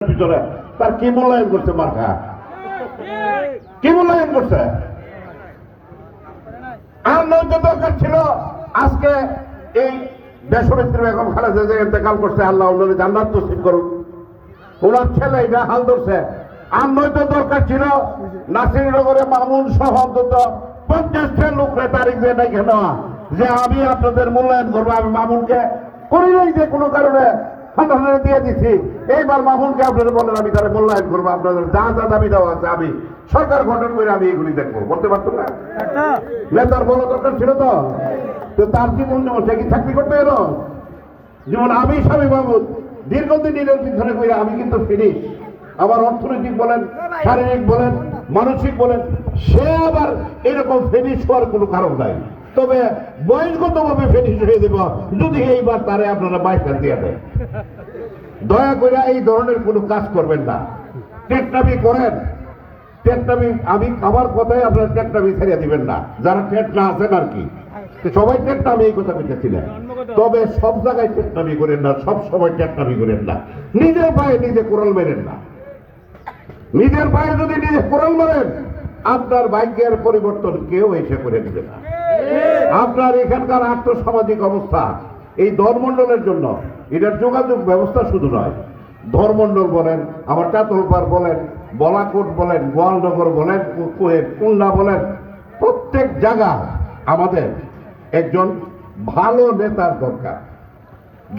ভিতরে তার কি মূল্যায়ন করছে মার্কা, কি মূল্যায়ন করছে? আর নয়তো দরকার ছিল আজকে এই দেশনেত্রী বেগম খালেদা জিয়া ইন্তেকাল করছে, আল্লাহ ওনার জান্নাত নসিব করুন, ওনার ছেলে এটা হাল ধরছে। আর নয়তো দরকার ছিল নাসিরনগরে মামুন সহ অন্তত 50টা লোকরে তারিখ দিয়ে ডেকে নেওয়া, যে আমি আপনাদের মূল্যায়ন করবো। আমি মামুনকে করি নাই যে কোনো কারণে সন্তানের দিয়ে দিচ্ছি, এইবার মামুনকে আপনারা বলেন আমি তারা মূল্যায়ন করবো, আপনাদের যা যা দাবি দেওয়া আছে আমি সরকার গঠন করে আমি এগুলি দেখবো। বলতে পারতো না নেতার বলা দরকার ছিল তো? তো তার জীবন যেমন সে কি চাকরি করতে গেল? যেমন আমি স্বামী মাহমুদ দীর্ঘদিন নিরঞ্জিত ধরে কইরা আমি কিন্তু ফিনিশ, আমার অর্থনৈতিক বলেন, শারীরিক বলেন, মানসিক বলেন, সে আবার এরকম ফিনিশ হওয়ার কোনো কারণ নাই। তবে বয়সগত ভাবে ফিনিশ হয়ে দেব যদি এইবার তারে আপনারা বাইকার দিয়ে দেন। দয়া করে এই ধরনের কোনো কাজ করবেন না। টেকনামি করেন, টেকনামি আমি আমার কথাই আপনারা টেকনামি ছেড়ে দিবেন না, যারা টেট না আছেন আর কি, সবাই টেকনামি এই কথা বলতেছিলেন। তবে সব জায়গায় টেকনামি করেন না, সব সময় টেকনামি করেন না। নিজের পায়ে নিজে কোরাল মেরেন না। নিজের পায়ে যদি নিজে কোরাল মারেন আপনার ভাগ্যের পরিবর্তন কেউ এসে করে দিবে না। আপনার এখানকার আর্থসামাজিক অবস্থা এই ধর্মমণ্ডলের জন্য, এটার যোগাযোগ ব্যবস্থা শুধু নয়, ধর্মমণ্ডল বলেন, আমার চাতলপাড় বলেন, বলাকোট বলেন, গোয়ালনগর বলেন, কুন্ডা বলেন, প্রত্যেক জায়গা আমাদের একজন ভালো নেতার দরকার,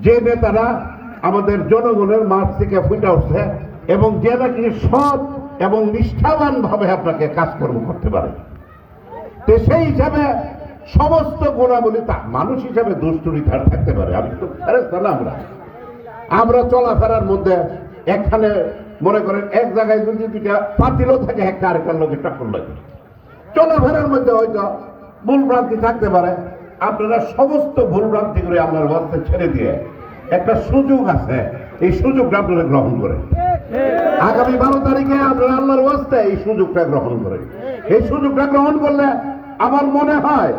যে নেতারা আমাদের জনগণের মাঝ থেকে ফুটে উঠছে এবং যে নাকি সৎ এবং নিষ্ঠাবান ভাবে আপনাকে কাজকর্ম করতে পারে। তো সেই হিসাবে সমস্ত গুণাবলী মানুষ হিসাবে দুষ্টুরি থাকতে পারে, আমি তো আমরা চলাফেরার মধ্যে এখানে মনে করেন এক জায়গায় যদি দুইটা পাতিলও থাকে একটা আরেকটার লোকে টক্কর লাগে, চলাফেরার মধ্যে হয়তো ভুল ভ্রান্তি থাকতে পারে। আপনারা সমস্ত ভুল ভ্রান্তি করে আল্লাহর ওয়াস্তে ছেড়ে দিয়ে একটা সুযোগ আছে, এই সুযোগটা আপনারা গ্রহণ করেন। আগামী 12 তারিখে আপনারা আল্লাহর ওয়াস্তে এই সুযোগটা গ্রহণ করেন। এই সুযোগটা গ্রহণ করলে আমার মনে হয়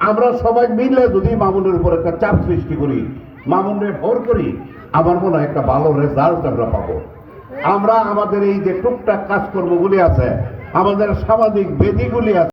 আমরা সবাই মিলে যদি মামুনের উপর একটা চাপ সৃষ্টি করি, মামুনের ভোর করি, আমার মনে হয় একটা ভালো রেজাল্ট আমরা পাবো। আমরা আমাদের এই যে টুকটাক কাজকর্মগুলি আছে, আমাদের সামাজিক বেদিগুলি আছে,